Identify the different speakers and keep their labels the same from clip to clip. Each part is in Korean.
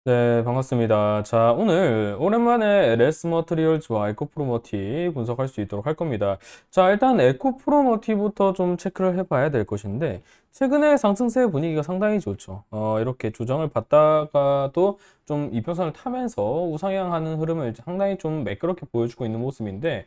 Speaker 1: 네, 반갑습니다. 자, 오늘 오랜만에 LS 머티리얼즈와 에코 프로머티 분석할 수 있도록 할 겁니다. 자, 일단 에코 프로머티부터 좀 체크를 해봐야 될 것인데, 최근에 상승세 분위기가 상당히 좋죠. 이렇게 조정을 받다가도 좀 이평선을 타면서 우상향하는 흐름을 상당히 좀 매끄럽게 보여주고 있는 모습인데,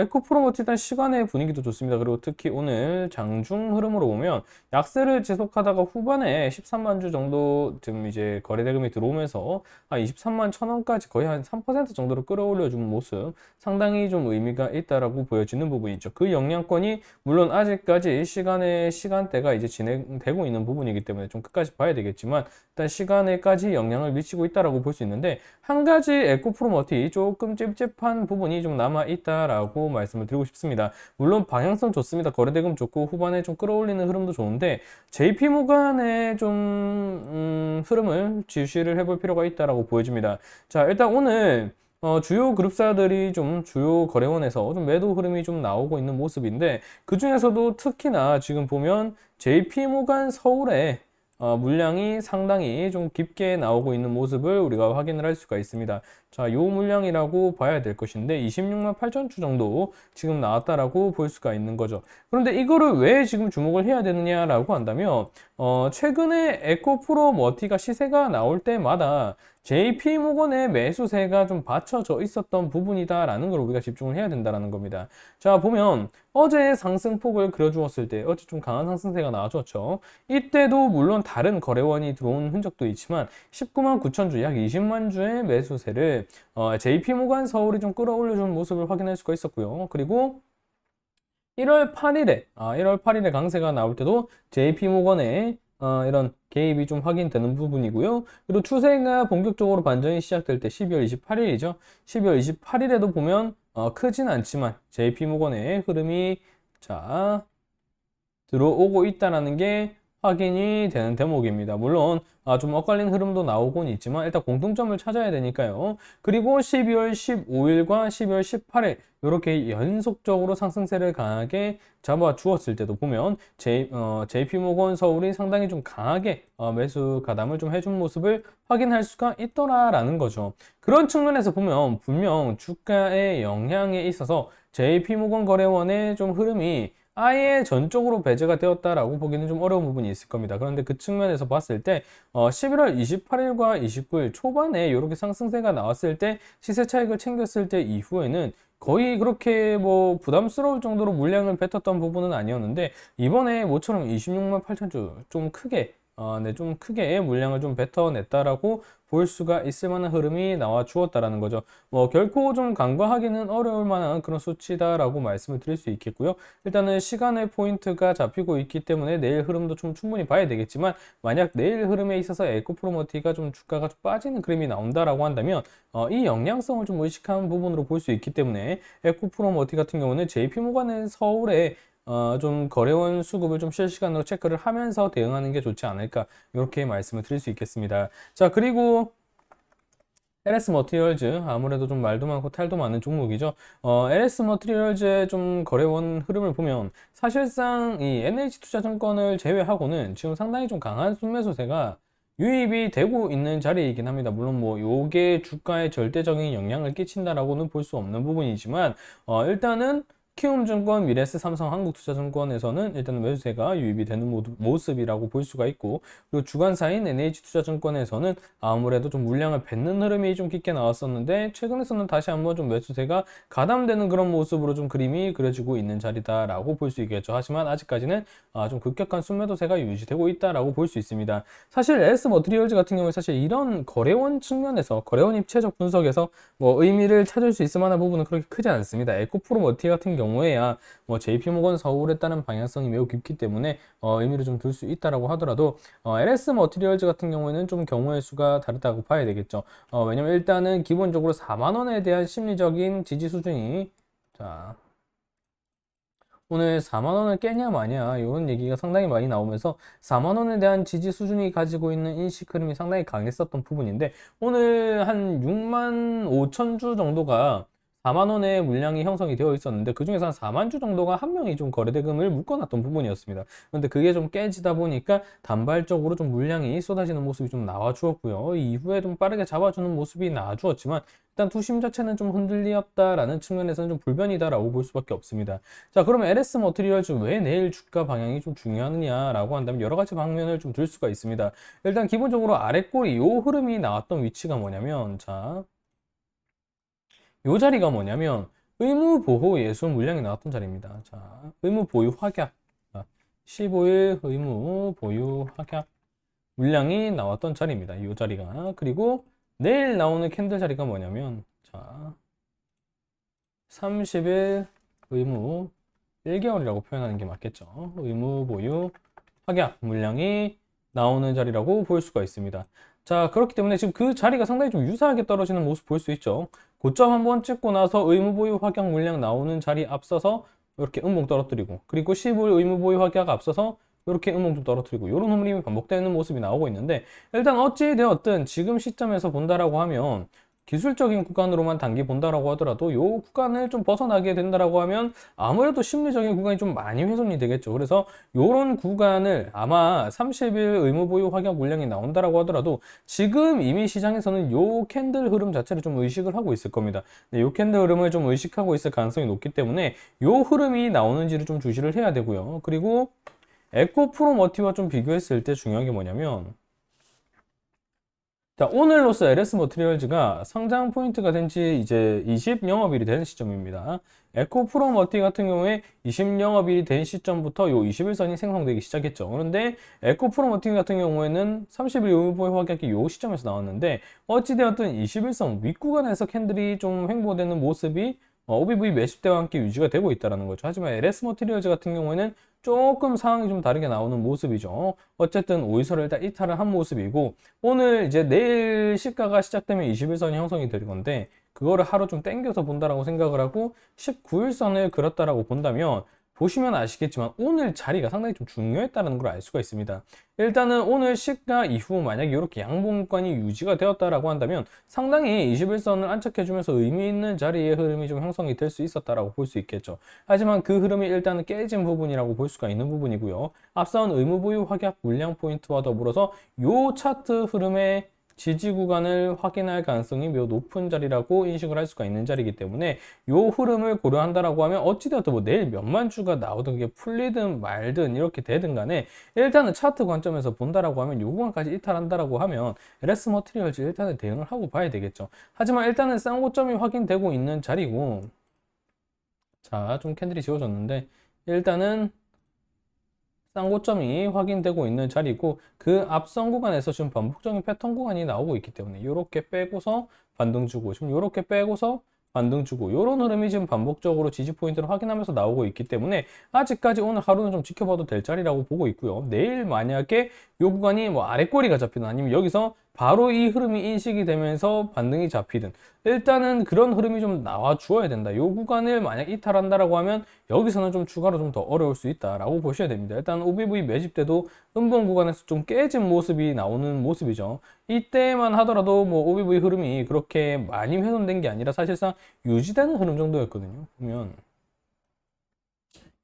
Speaker 1: 에코 프로머티 일단 시간의 분위기도 좋습니다. 그리고 특히 오늘 장중 흐름으로 보면 약세를 지속하다가 후반에 13만 주 정도 지금 이제 거래 대금이 들어오면서 한 23만 천 원까지 거의 한 3% 정도로 끌어올려 준 모습 상당히 좀 의미가 있다라고 보여지는 부분이 있죠. 그 영향권이 물론 아직까지 시간대가 이제 진행되고 있는 부분이기 때문에 좀 끝까지 봐야 되겠지만 일단 시간에까지 영향을 미치고 있다라고 볼 수 있는데 한 가지 에코프로머티 조금 찝찝한 부분이 좀 남아 있다라고 말씀을 드리고 싶습니다. 물론 방향성 좋습니다. 거래대금 좋고 후반에 좀 끌어올리는 흐름도 좋은데 JP모간의 좀 흐름을 주시를 해볼 필요가 있다라고 보여집니다. 자, 일단 오늘 주요 그룹사들이 좀 주요 거래원에서 좀 매도 흐름이 좀 나오고 있는 모습인데 그 중에서도 특히나 지금 보면 JP모간 서울에 물량이 상당히 좀 깊게 나오고 있는 모습을 우리가 확인을 할 수가 있습니다. 자, 요 물량이라고 봐야 될 것인데 26만 8천 주 정도 지금 나왔다라고 볼 수가 있는 거죠. 그런데 이거를 왜 지금 주목을 해야 되느냐라고 한다면 최근에 에코프로 머티가 시세가 나올 때마다 JP모건의 매수세가 좀 받쳐져 있었던 부분이다라는 걸 우리가 집중을 해야 된다라는 겁니다. 자, 보면 어제 상승폭을 그려주었을 때 어제 좀 강한 상승세가 나와줬죠. 이때도 물론 다른 거래원이 들어온 흔적도 있지만 19만 9천 주, 약 20만 주의 매수세를 JP모간 서울이 좀 끌어올려준 모습을 확인할 수가 있었고요. 그리고 1월 8일에 강세가 나올 때도 JP모건의 이런 개입이 좀 확인되는 부분이고요. 그리고 추세가 본격적으로 반전이 시작될 때 12월 28일이죠. 12월 28일에도 보면 크진 않지만 JP모건의 흐름이 자 들어오고 있다는 게 확인이 되는 대목입니다. 물론 좀 엇갈린 흐름도 나오곤 있지만 일단 공통점을 찾아야 되니까요. 그리고 12월 15일과 12월 18일 이렇게 연속적으로 상승세를 강하게 잡아 주었을 때도 보면 JP모건 서울이 상당히 좀 강하게 매수 가담을 좀 해준 모습을 확인할 수가 있더라라는 거죠. 그런 측면에서 보면 분명 주가의 영향에 있어서 JP모건 거래원의 좀 흐름이 아예 전적으로 배제가 되었다라고 보기는 좀 어려운 부분이 있을 겁니다. 그런데 그 측면에서 봤을 때 11월 28일과 29일 초반에 이렇게 상승세가 나왔을 때 시세 차익을 챙겼을 때 이후에는 거의 그렇게 뭐 부담스러울 정도로 물량을 뱉었던 부분은 아니었는데 이번에 모처럼 26만 8천 주 좀 크게 좀 크게 물량을 좀 뱉어냈다라고 볼 수가 있을 만한 흐름이 나와 주었다라는 거죠. 뭐 결코 좀 간과하기는 어려울 만한 그런 수치다라고 말씀을 드릴 수 있겠고요. 일단은 시간의 포인트가 잡히고 있기 때문에 내일 흐름도 좀 충분히 봐야 되겠지만 만약 내일 흐름에 있어서 에코프로머티가 좀 주가가 좀 빠지는 그림이 나온다라고 한다면 이 영향성을 좀 의식한 부분으로 볼 수 있기 때문에 에코프로머티 같은 경우는 JP모건의 서울에 좀 거래원 수급을 좀 실시간으로 체크를 하면서 대응하는 게 좋지 않을까 이렇게 말씀을 드릴 수 있겠습니다. 자, 그리고 LS 머티리얼즈 아무래도 좀 말도 많고 탈도 많은 종목이죠. LS 머티리얼즈의 좀 거래원 흐름을 보면 사실상 이 NH투자증권을 제외하고는 지금 상당히 좀 강한 순매수세가 유입이 되고 있는 자리이긴 합니다. 물론 뭐 요게 주가에 절대적인 영향을 끼친다라고는 볼 수 없는 부분이지만 일단은 키움증권, 미래에셋, 삼성, 한국투자증권에서는 일단 매수세가 유입이 되는 모습이라고 볼 수가 있고 그리고 주간사인 NH투자증권에서는 아무래도 좀 물량을 뱉는 흐름이 좀 깊게 나왔었는데 최근에서는 다시 한번 좀 매수세가 가담되는 그런 모습으로 좀 그림이 그려지고 있는 자리다라고 볼 수 있겠죠. 하지만 아직까지는 좀 급격한 순매도세가 유지되고 있다라고 볼 수 있습니다. 사실 LS 머티리얼즈 같은 경우에 사실 이런 거래원 측면에서 거래원 입체적 분석에서 뭐 의미를 찾을 수 있을 만한 부분은 그렇게 크지 않습니다. 에코프로 머티 같은 경우에야 뭐 JP모건 서울에 따른 방향성이 매우 깊기 때문에 의미를 좀 둘 수 있다라고 하더라도 LS 머티리얼즈 같은 경우에는 좀 경우의 수가 다르다고 봐야 되겠죠. 왜냐면 일단은 기본적으로 4만 원에 대한 심리적인 지지 수준이 자 오늘 4만 원을 깨냐 마냐 이런 얘기가 상당히 많이 나오면서 4만 원에 대한 지지 수준이 가지고 있는 인식 흐름이 상당히 강했었던 부분인데 오늘 한 6만 5천 주 정도가 4만 원의 물량이 형성이 되어 있었는데 그중에서 한 4만 주 정도가 한 명이 좀 거래대금을 묶어놨던 부분이었습니다. 그런데 그게 좀 깨지다 보니까 단발적으로 좀 물량이 쏟아지는 모습이 좀 나와주었고요. 이후에 좀 빠르게 잡아주는 모습이 나와주었지만 일단 투심 자체는 좀 흔들렸다라는 측면에서는 좀 불변이다라고 볼 수밖에 없습니다. 자, 그러면 LS 머티리얼즈 왜 내일 주가 방향이 좀 중요하느냐라고 한다면 여러 가지 방면을 좀 들 수가 있습니다. 일단 기본적으로 아래 꼬리 요 흐름이 나왔던 위치가 뭐냐면 자, 요 자리가 뭐냐면 의무보호 예수 물량이 나왔던 자리입니다. 자, 의무보유 확약. 15일 의무보유 확약 물량이 나왔던 자리입니다. 이 자리가. 그리고 내일 나오는 캔들 자리가 뭐냐면 자, 30일 의무 1개월이라고 표현하는 게 맞겠죠. 의무보유 확약 물량이 나오는 자리라고 볼 수가 있습니다. 자, 그렇기 때문에 지금 그 자리가 상당히 좀 유사하게 떨어지는 모습 볼 수 있죠. 고점 한번 찍고 나서 의무보유 확약 물량 나오는 자리 앞서서 이렇게 음봉 떨어뜨리고, 그리고 15일 의무보유 확약 앞서서 이렇게 음봉 좀 떨어뜨리고, 이런 흐름이 반복되는 모습이 나오고 있는데, 일단 어찌 되었든 지금 시점에서 본다라고 하면 기술적인 구간으로만 단기 본다라고 하더라도 이 구간을 좀 벗어나게 된다라고 하면 아무래도 심리적인 구간이 좀 많이 훼손이 되겠죠. 그래서 이런 구간을 아마 30일 의무 보유 확약 물량이 나온다라고 하더라도 지금 이미 시장에서는 이 캔들 흐름 자체를 좀 의식을 하고 있을 겁니다. 이 캔들 흐름을 좀 의식하고 있을 가능성이 높기 때문에 이 흐름이 나오는지를 좀 주시를 해야 되고요. 그리고 에코프로머티와 좀 비교했을 때 중요한 게 뭐냐면 자, 오늘로써 LS 머티리얼즈가 상장 포인트가 된 지 이제 20 영업일이 된 시점입니다. 에코 프로머티 같은 경우에 20 영업일이 된 시점부터 요 21선이 생성되기 시작했죠. 그런데 에코 프로머티 같은 경우에는 30일 의무보유 확약이 요 시점에서 나왔는데 어찌되었든 21선 윗구간에서 캔들이 좀 횡보되는 모습이 OBV 매집대와 함께 유지가 되고 있다는 거죠. 하지만 LS 머티리얼즈 같은 경우에는 조금 상황이 좀 다르게 나오는 모습이죠. 어쨌든 오이서를 일단 이탈을 한 모습이고 오늘 이제 내일 시가가 시작되면 21선이 형성이 될 건데 그거를 하루 좀 땡겨서 본다라고 생각을 하고 19일선을 그렸다라고 본다면 보시면 아시겠지만 오늘 자리가 상당히 좀 중요했다는 걸 알 수가 있습니다. 일단은 오늘 시가 이후 만약에 이렇게 양봉권이 유지가 되었다라고 한다면 상당히 21선을 안착해주면서 의미 있는 자리의 흐름이 좀 형성이 될 수 있었다라고 볼 수 있겠죠. 하지만 그 흐름이 일단은 깨진 부분이라고 볼 수가 있는 부분이고요. 앞선 의무보유 확약 물량 포인트와 더불어서 요 차트 흐름의 지지 구간을 확인할 가능성이 매우 높은 자리라고 인식을 할 수가 있는 자리이기 때문에 이 흐름을 고려한다라고 하면 어찌되어도 뭐 내일 몇만 주가 나오든 그게 풀리든 말든 이렇게 되든 간에 일단은 차트 관점에서 본다라고 하면 이 구간까지 이탈한다라고 하면 LS 머티리얼즈 일단은 대응을 하고 봐야 되겠죠. 하지만 일단은 싼 고점이 확인되고 있는 자리고 자, 좀 캔들이 지워졌는데 일단은 쌍고점이 확인되고 있는 자리고 그 앞선 구간에서 지금 반복적인 패턴 구간이 나오고 있기 때문에 이렇게 빼고서 반등 주고 지금 이렇게 빼고서 반등 주고 이런 흐름이 지금 반복적으로 지지 포인트를 확인하면서 나오고 있기 때문에 아직까지 오늘 하루는 좀 지켜봐도 될 자리라고 보고 있고요. 내일 만약에 이 구간이 뭐 아래 꼬리가 잡히든 아니면 여기서 바로 이 흐름이 인식이 되면서 반등이 잡히든 일단은 그런 흐름이 좀 나와 주어야 된다. 이 구간을 만약 이탈한다라고 하면 여기서는 좀 추가로 좀 더 어려울 수 있다라고 보셔야 됩니다. 일단 OBV 매집 때도 음봉 구간에서 좀 깨진 모습이 나오는 모습이죠. 이때만 하더라도 뭐 OBV 흐름이 그렇게 많이 훼손된 게 아니라 사실상 유지되는 흐름 정도였거든요. 보면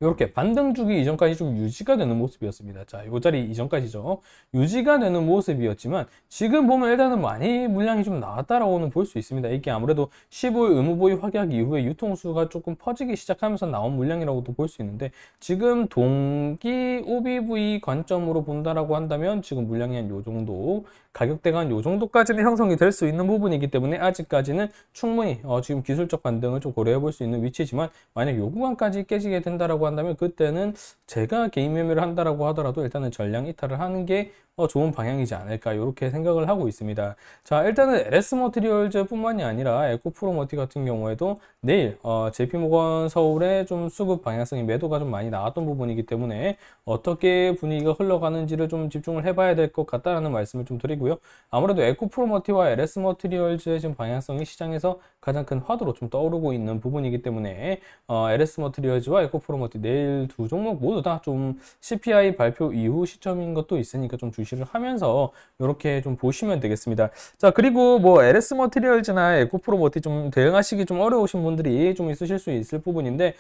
Speaker 1: 이렇게 반등 주기 이전까지 좀 유지가 되는 모습이었습니다. 자, 이 자리 이전까지죠. 유지가 되는 모습이었지만 지금 보면 일단은 많이 물량이 좀 나왔다라고는 볼 수 있습니다. 이게 아무래도 15일 의무보유 확약 이후에 유통수가 조금 퍼지기 시작하면서 나온 물량이라고도 볼 수 있는데 지금 동기 OBV 관점으로 본다라고 한다면 지금 물량이 한 요 정도 가격대가 한 요 정도까지는 형성이 될 수 있는 부분이기 때문에 아직까지는 충분히 지금 기술적 반등을 좀 고려해 볼 수 있는 위치지만 만약 요 구간까지 깨지게 된다라고 한다면 그때는 제가 개인 매매를 한다라고 하더라도 일단은 전량 이탈을 하는 게 좋은 방향이지 않을까 이렇게 생각을 하고 있습니다. 자, 일단은 LS 머티리얼즈 뿐만이 아니라 에코프로머티 같은 경우에도 내일 JP모건 서울의 좀 수급 방향성이 매도가 좀 많이 나왔던 부분이기 때문에 어떻게 분위기가 흘러가는지를 좀 집중을 해봐야 될 것 같다라는 말씀을 좀 드리고요. 아무래도 에코프로머티와 LS 머티리얼즈의 지금 방향성이 시장에서 가장 큰 화두로 좀 떠오르고 있는 부분이기 때문에 LS 머티리얼즈와 에코프로 머티 내일 두 종목 모두 다 좀 CPI 발표 이후 시점인 것도 있으니까 좀 주시를 하면서 이렇게 좀 보시면 되겠습니다. 자, 그리고 뭐 LS 머티리얼즈나 에코프로 머티 좀 대응하시기 좀 어려우신 분들이 좀 있으실 수 있을 부분인데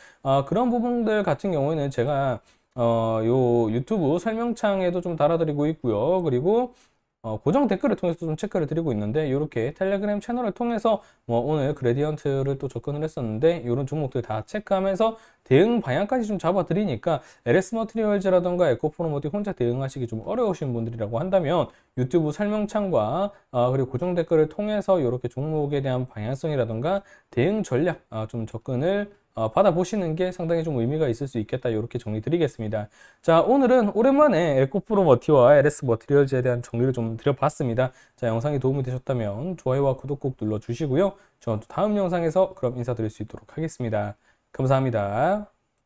Speaker 1: 그런 부분들 같은 경우에는 제가 요 유튜브 설명창에도 좀 달아드리고 있고요. 그리고 고정 댓글을 통해서 좀 체크를 드리고 있는데 이렇게 텔레그램 채널을 통해서 뭐 오늘 그레디언트를 또 접근을 했었는데 이런 종목들 다 체크하면서 대응 방향까지 좀 잡아드리니까 LS 머티리얼즈라던가 에코프로모티 혼자 대응하시기 좀 어려우신 분들이라고 한다면 유튜브 설명창과 그리고 고정 댓글을 통해서 이렇게 종목에 대한 방향성이라던가 대응 전략 좀 접근을 받아보시는 게 상당히 좀 의미가 있을 수 있겠다. 이렇게 정리 드리겠습니다. 자, 오늘은 오랜만에 에코프로 머티와 LS 머티리얼즈에 대한 정리를 좀 드려봤습니다. 자, 영상이 도움이 되셨다면 좋아요와 구독 꼭 눌러주시고요. 저는 또 다음 영상에서 그럼 인사드릴 수 있도록 하겠습니다. 감사합니다.